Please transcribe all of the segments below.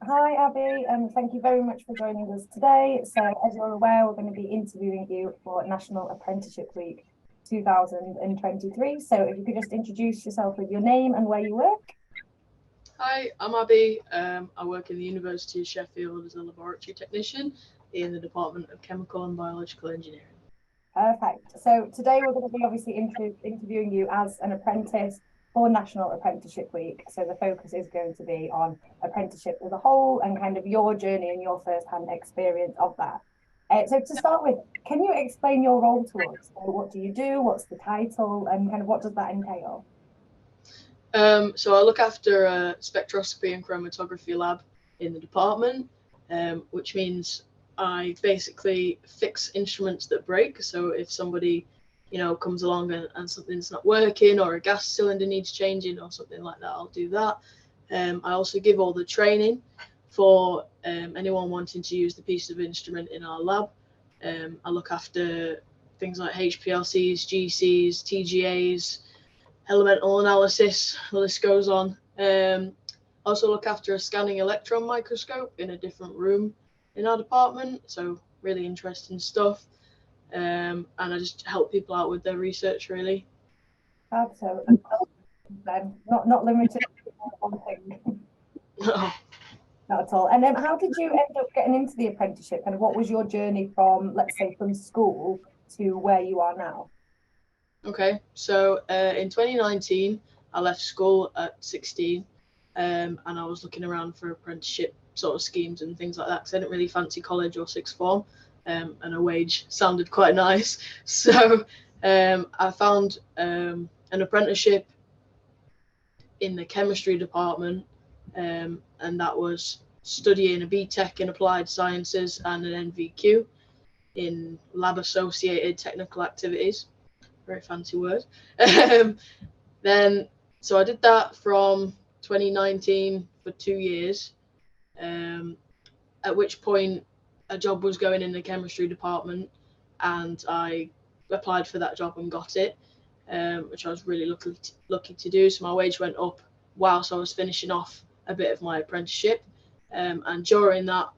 Hi, Abby, and thank you very much for joining us today. So, as you're aware, we're going to be interviewing you for National Apprenticeship Week 2023. So, if you could just introduce yourself with your name and where you work. Hi, I'm Abby. I work in the University of Sheffield as a laboratory technician in the Department of Chemical and Biological Engineering. Perfect. So, today we're going to be obviously interviewing you as an apprentice for National Apprenticeship Week. So, the focus is going to be on apprenticeship as a whole and kind of your journey and your first-hand experience of that. So, to start with, can you explain your role to us? So, what do you do? What's the title? And kind of what does that entail? So I look after a spectroscopy and chromatography lab in the department, which means I basically fix instruments that break. So if somebody, comes along and something's not working, or a gas cylinder needs changing or something like that, I'll do that. I also give all the training for anyone wanting to use the piece of instrument in our lab. I look after things like HPLCs, GCs, TGAs, elemental analysis, the list goes on. Also look after a scanning electron microscope in a different room in our department, so really interesting stuff. And I just help people out with their research, really. Absolutely. Not limited to one thing. Not at all. And then how did you end up getting into the apprenticeship? And what was your journey from, let's say, from school to where you are now? Okay, so in 2019, I left school at 16, and I was looking around for apprenticeship sort of schemes and things like that because I didn't really fancy college or sixth form, and a wage sounded quite nice. So I found an apprenticeship in the chemistry department, and that was studying a BTEC in applied sciences and an NVQ in lab associated technical activities. Very fancy word. Then, so I did that from 2019 for 2 years, at which point a job was going in the chemistry department, and I applied for that job and got it, which I was really lucky to do. So my wage went up whilst I was finishing off a bit of my apprenticeship, and during that,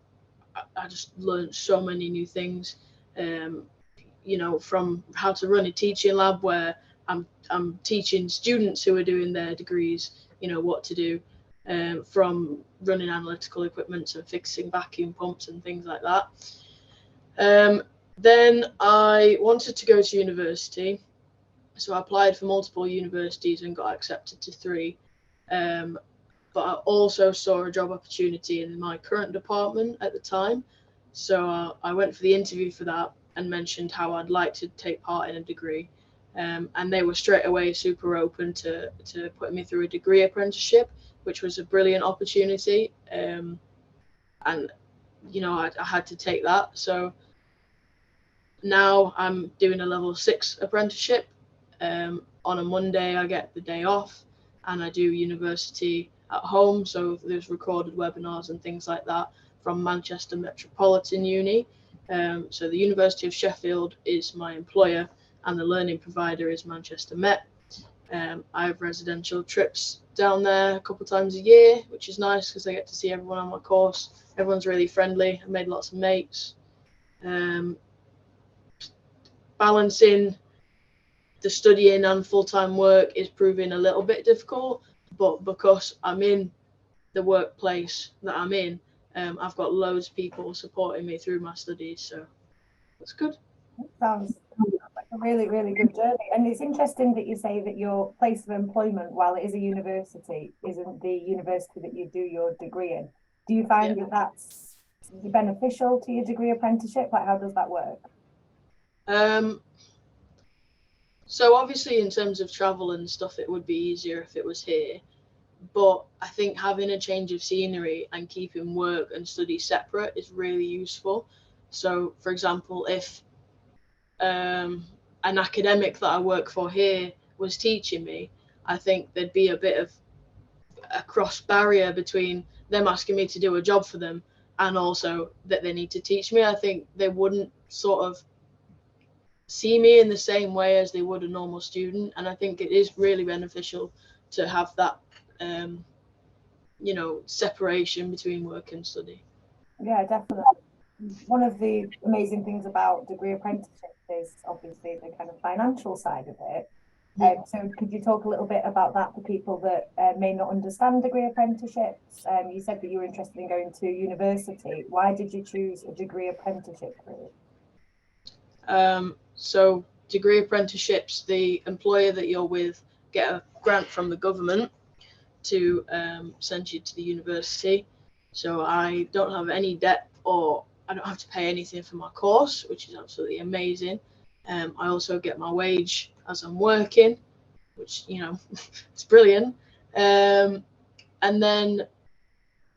I just learned so many new things. From how to run a teaching lab where I'm teaching students who are doing their degrees, what to do, from running analytical equipment and fixing vacuum pumps and things like that. Then I wanted to go to university, so I applied for multiple universities and got accepted to 3. But I also saw a job opportunity in my current department at the time, so I went for the interview for that and mentioned how I'd like to take part in a degree, and they were straight away super open to putting me through a degree apprenticeship, which was a brilliant opportunity, and I had to take that. So now I'm doing a level 6 apprenticeship. On a Monday I get the day off, and I do university at home, so there's recorded webinars and things like that from Manchester Metropolitan Uni. So the University of Sheffield is my employer, and the learning provider is Manchester Met. I have residential trips down there a couple of times a year, which is nice because I get to see everyone on my course. Everyone's really friendly. I made lots of mates. Balancing the studying and full-time work is proving a little bit difficult, but because I'm in the workplace that I'm in, I've got loads of people supporting me through my studies, so that's good. Sounds like a really, really good journey. And it's interesting that you say that your place of employment, while it is a university, isn't the university that you do your degree in. Do you find that that's beneficial to your degree apprenticeship? Like, how does that work? So obviously in terms of travel and stuff, it would be easier if it was here. But I think having a change of scenery and keeping work and study separate is really useful. So, for example, if an academic that I work for here was teaching me, I think there'd be a bit of a cross barrier between them asking me to do a job for them and also that they need to teach me. I think they wouldn't sort of see me in the same way as they would a normal student, and I think it is really beneficial to have that separation between work and study. Yeah, definitely. One of the amazing things about degree apprenticeship is obviously the kind of financial side of it. So could you talk a little bit about that for people that may not understand degree apprenticeships? You said that you were interested in going to university. Why did you choose a degree apprenticeship route? So degree apprenticeships, the employer that you're with get a grant from the government to send you to the university. So I don't have any debt, or I don't have to pay anything for my course, which is absolutely amazing. I also get my wage as I'm working, which, it's brilliant. And then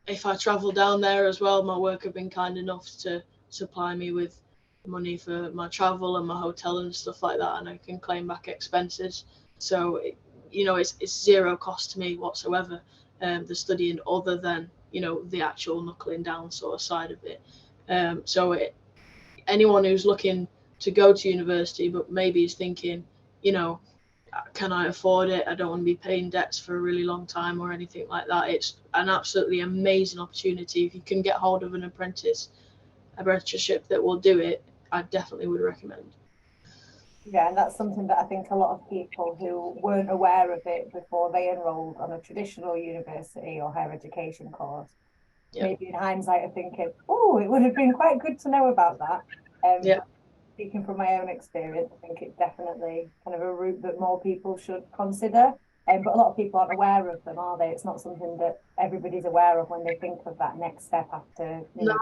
if I travel down there as well, my work have been kind enough to supply me with money for my travel and my hotel and stuff like that, and I can claim back expenses. So it's zero cost to me whatsoever, the studying, other than the actual knuckling down sort of side of it. Anyone who's looking to go to university but maybe is thinking, can I afford it? I don't want to be paying debts for a really long time or anything like that. It's an absolutely amazing opportunity. If you can get hold of an apprenticeship that will do it, I definitely would recommend. Yeah, and that's something that I think a lot of people who weren't aware of it before they enrolled on a traditional university or higher education course, maybe in hindsight are thinking, oh, it would have been quite good to know about that. Speaking from my own experience, I think it's definitely kind of a route that more people should consider. But a lot of people aren't aware of them, are they? It's not something that everybody's aware of when they think of that next step after. No,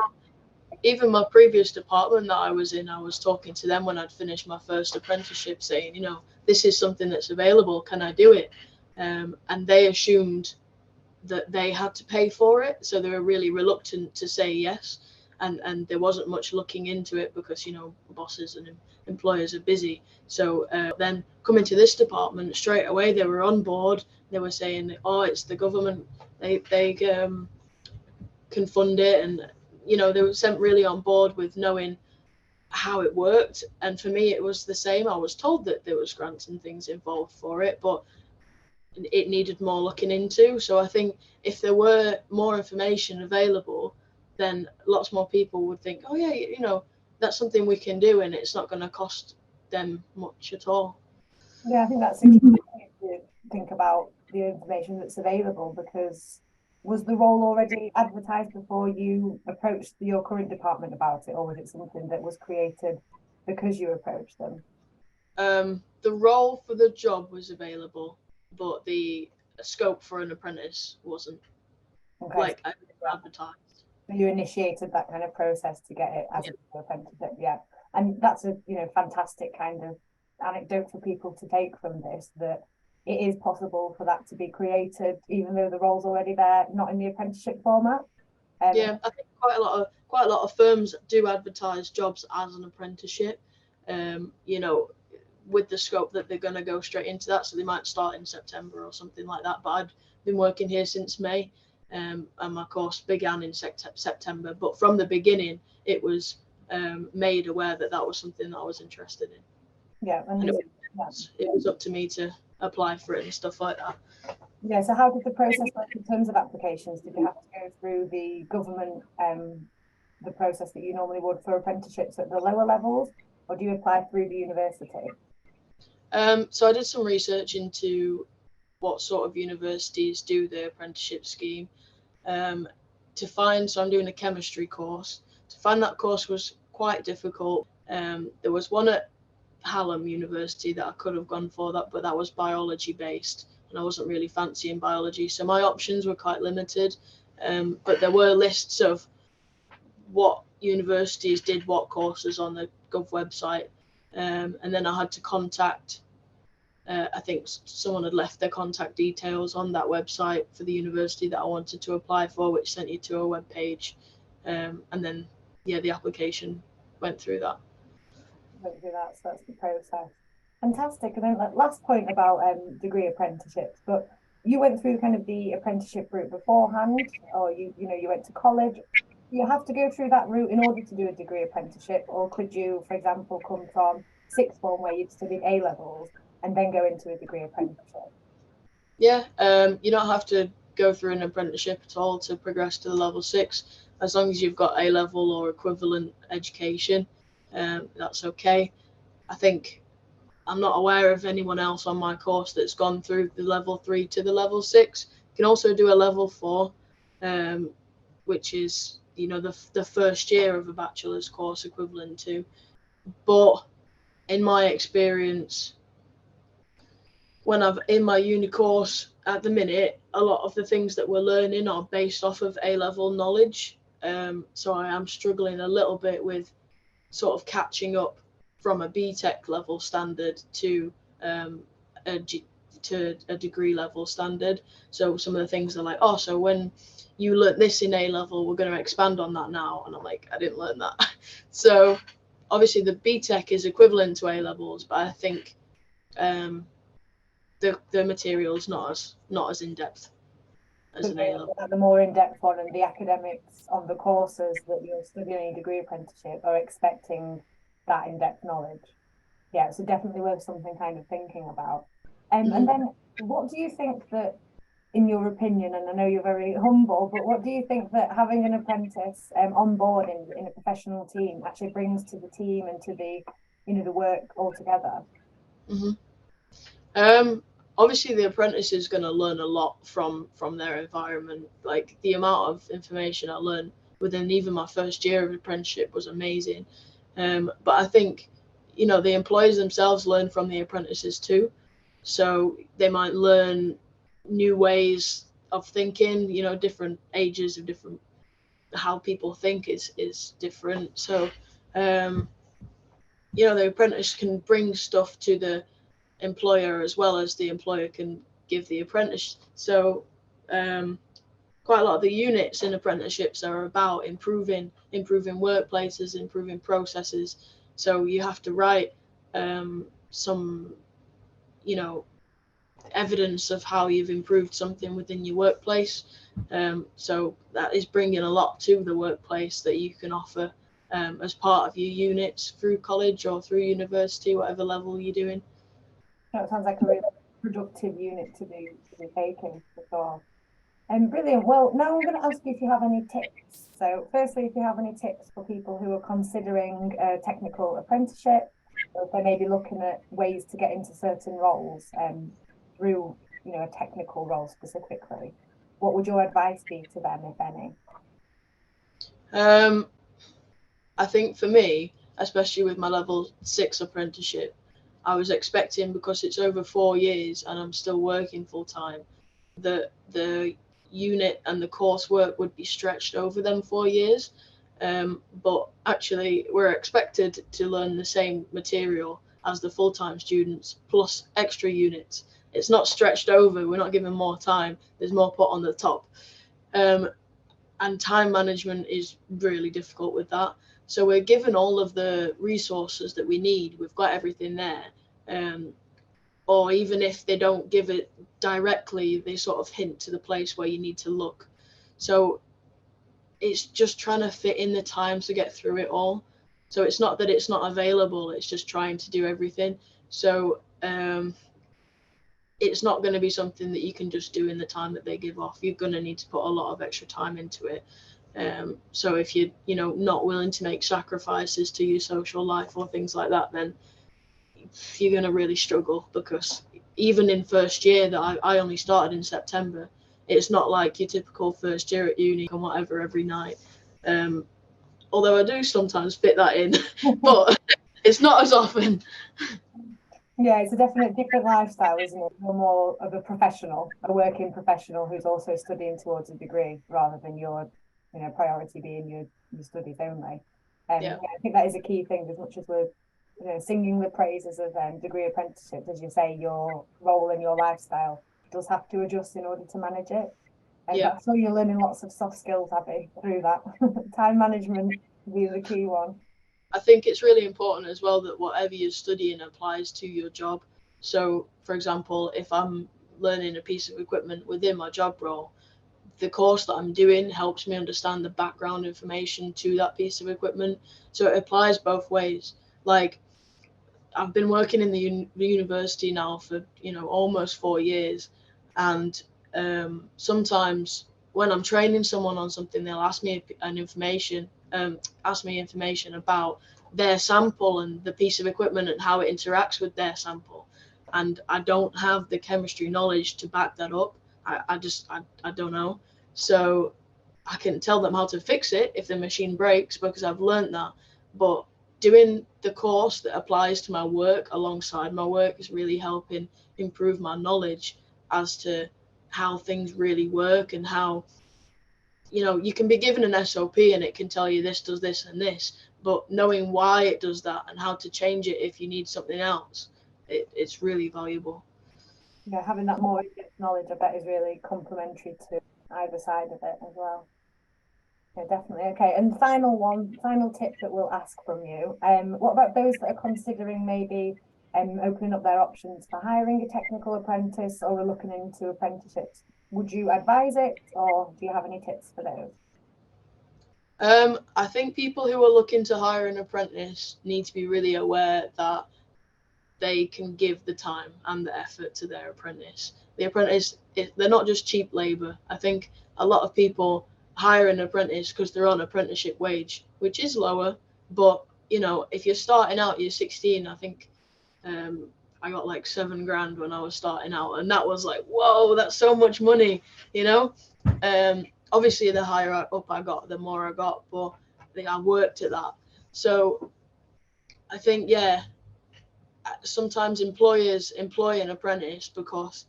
even my previous department that I was in, I was talking to them when I'd finished my first apprenticeship, saying, this is something that's available. Can I do it? And they assumed that they had to pay for it, so they were really reluctant to say yes. And there wasn't much looking into it because bosses and employers are busy. So then coming to this department, straight away they were on board. They were saying, oh, it's the government, they can fund it, and they were sent really on board with knowing how it worked. And for me it was the same. I was told that there was grants and things involved for it, but it needed more looking into. So I think if there were more information available, then lots more people would think, oh yeah, that's something we can do, and it's not going to cost them much at all. Yeah, I think that's a key thing to think about, the information that's available, because was the role already advertised before you approached your current department about it, or was it something that was created because you approached them? The role for the job was available, but the scope for an apprentice wasn't. Okay. Advertised. You initiated that kind of process to get it as an apprenticeship, yeah. And that's a fantastic kind of anecdote for people to take from this, that it is possible for that to be created even though the role's already there, not in the apprenticeship format. I think quite a lot of firms do advertise jobs as an apprenticeship, with the scope that they're going to go straight into that. So they might start in September or something like that. But I'd been working here since May, and my course began in September. But from the beginning, it was made aware that was something that I was interested in. Yeah, and it was up to me to apply for it and stuff like that. Yeah, so how did the process work in terms of applications? Did you have to go through the government, the process that you normally would for apprenticeships at the lower levels, or do you apply through the university? So I did some research into what sort of universities do the apprenticeship scheme. So I'm doing a chemistry course. To find that course was quite difficult. There was one at Hallam University that I could have gone for that, but that was biology based, and I wasn't really fancying biology, so my options were quite limited. But there were lists of what universities did what courses on the Gov website, and then I had to contact. I think someone had left their contact details on that website for the university that I wanted to apply for, which sent you to a web page, and then the application went through that. So that's the process. Fantastic. And then last point about degree apprenticeships, but you went through kind of the apprenticeship route beforehand, or you went to college. You have to go through that route in order to do a degree apprenticeship, or could you, for example, come from sixth form where you'd studied A levels and then go into a degree apprenticeship? Yeah, you don't have to go through an apprenticeship at all to progress to the level 6, as long as you've got A-level or equivalent education, that's okay. I think I'm not aware of anyone else on my course that's gone through the level 3 to the level 6. You can also do a level 4, which is, the first year of a bachelor's course equivalent to. But in my experience, when I've in my uni course at the minute, a lot of the things that we're learning are based off of A-level knowledge. So I am struggling a little bit with sort of catching up from a BTEC level standard to a degree level standard. So some of the things are like, oh, so when you learnt this in A-level, we're going to expand on that now. And I'm like, I didn't learn that. So obviously the BTEC is equivalent to A-levels, but I think the material is not as in depth as an A-level. The more in-depth one, and the academics on the courses that you're studying a degree apprenticeship are expecting that in-depth knowledge. Yeah, so definitely worth something kind of thinking about. And then what do you think that, in your opinion, and I know you're very humble, but what do you think that having an apprentice on board in a professional team actually brings to the team and to the the work altogether? Obviously the apprentice is going to learn a lot from their environment. Like, the amount of information I learned within even my first year of apprenticeship was amazing. But I think the employers themselves learn from the apprentices too, so they might learn new ways of thinking. Different ages of different, how people think is different. So the apprentice can bring stuff to the employer as well as the employer can give the apprentice. So quite a lot of the units in apprenticeships are about improving workplaces, improving processes. So you have to write some evidence of how you've improved something within your workplace. So that is bringing a lot to the workplace that you can offer as part of your units through college or through university, whatever level you're doing. It sounds like a really productive unit to be taking for sure. Brilliant. Well, now I'm going to ask you if you have any tips. So firstly, if you have any tips for people who are considering a technical apprenticeship, or if they may be looking at ways to get into certain roles through a technical role specifically, what would your advice be to them, if any? I think for me, especially with my level 6 apprenticeship, I was expecting, because it's over 4 years and I'm still working full time, that the unit and the coursework would be stretched over them 4 years. But actually, we're expected to learn the same material as the full-time students plus extra units. It's not stretched over. We're not given more time. There's more put on the top. And time management is really difficult with that. So we're given all of the resources that we need. We've got everything there. Or even if they don't give it directly, they sort of hint to the place where you need to look. So it's just trying to fit in the time to get through it all. So it's not that it's not available, it's just trying to do everything. So it's not going to be something that you can just do in the time that they give off. You're going to need to put a lot of extra time into it. So if you're not willing to make sacrifices to your social life or things like that, then you're going to really struggle, because even in first year that I only started in September, it's not like your typical first year at uni and whatever every night. Although I do sometimes fit that in, but it's not as often. Yeah, it's a definite different lifestyle, isn't it? You're more of a professional, a working professional who's also studying towards a degree, rather than your priority being your studies only. Yeah, I think that is a key thing. As much as we're singing the praises of degree apprenticeships, as you say, your role and your lifestyle does have to adjust in order to manage it. And I'm sure you're learning lots of soft skills, Abby, through that. Time management will be the key one. I think it's really important as well that whatever you're studying applies to your job. So, for example, if I'm learning a piece of equipment within my job role, the course that I'm doing helps me understand the background information to that piece of equipment. So it applies both ways. Like, I've been working in the university now for almost 4 years, and Sometimes when I'm training someone on something, they'll ask me information about their sample and the piece of equipment and how it interacts with their sample, and I don't have the chemistry knowledge to back that up. I don't know. So I can tell them how to fix it if the machine breaks because I've learned that. But doing the course that applies to my work alongside my work is really helping improve my knowledge as to how things really work, and how, you can be given an SOP and it can tell you this does this and this, but knowing why it does that and how to change it if you need something else, it's really valuable. Yeah, having that more in-depth knowledge, I bet, is really complementary to either side of it as well. Yeah, definitely. Okay, and final tip that we'll ask from you. What about those that are considering maybe opening up their options for hiring a technical apprentice or are looking into apprenticeships? Would you advise it, or do you have any tips for those? I think people who are looking to hire an apprentice need to be really aware that they can give the time and the effort to their apprentice. The apprentice, they're not just cheap labor. I think a lot of people hire an apprentice because they're on apprenticeship wage, which is lower. But, if you're starting out, you're 16, I think I got like $7,000 when I was starting out. And that was like, whoa, that's so much money, Obviously, the higher up I got, the more I got, but I worked at that. So I think, yeah, sometimes employers employ an apprentice because,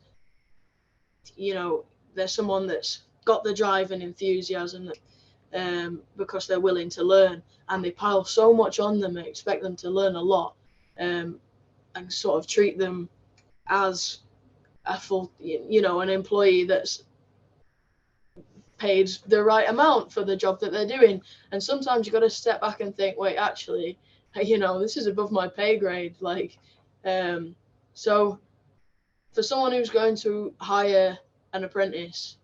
there's someone that's got the drive and enthusiasm, because they're willing to learn, and they pile so much on them and expect them to learn a lot, and sort of treat them as a full, an employee that's paid the right amount for the job that they're doing. And sometimes you've got to step back and think, wait, actually, this is above my pay grade. So for someone who's going to hire an apprentice,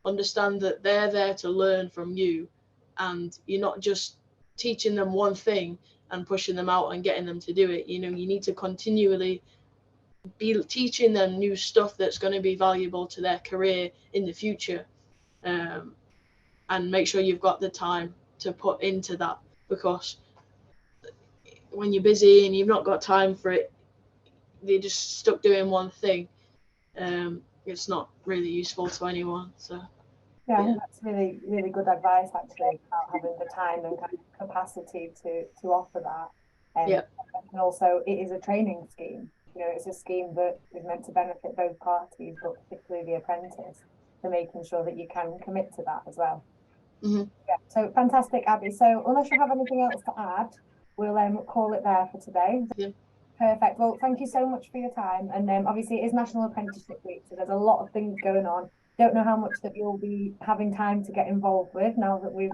understand that they're there to learn from you, and you're not just teaching them one thing and pushing them out and getting them to do it. You need to continually be teaching them new stuff that's going to be valuable to their career in the future. And make sure you've got the time to put into that, because when you're busy and you've not got time for it, you're just stuck doing one thing. It's not really useful to anyone. So yeah, I think that's really, really good advice, actually, about having the time and kind of capacity to offer that. Yeah. And also, it is a training scheme. It's a scheme that is meant to benefit both parties, but particularly the apprentice, for making sure that you can commit to that as well. Mm-hmm. Yeah, so fantastic, Abby. So unless you have anything else to add, we'll call it there for today. Yeah. Perfect. Well, thank you so much for your time. And obviously, it is National Apprenticeship Week, so there's a lot of things going on. Don't know how much that you'll be having time to get involved with now that we've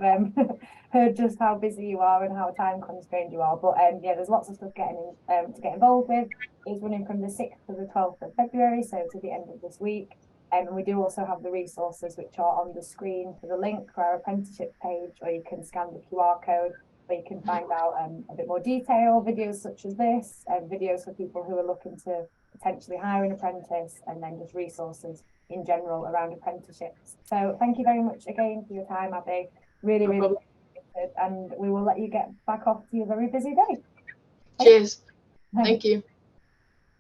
heard just how busy you are and how time constrained you are. But yeah, there's lots of stuff to get involved with. It's running from the 6th to the 12th of February, so to the end of this week. And we do also have the resources which are on the screen for the link for our apprenticeship page, or you can scan the QR code where you can find out a bit more detail, videos such as this, and videos for people who are looking to potentially hire an apprentice, and then just resources in general around apprenticeships. So thank you very much again for your time, Abby. Really, really appreciated, and we will let you get back off to your very busy day. Cheers. Thank you.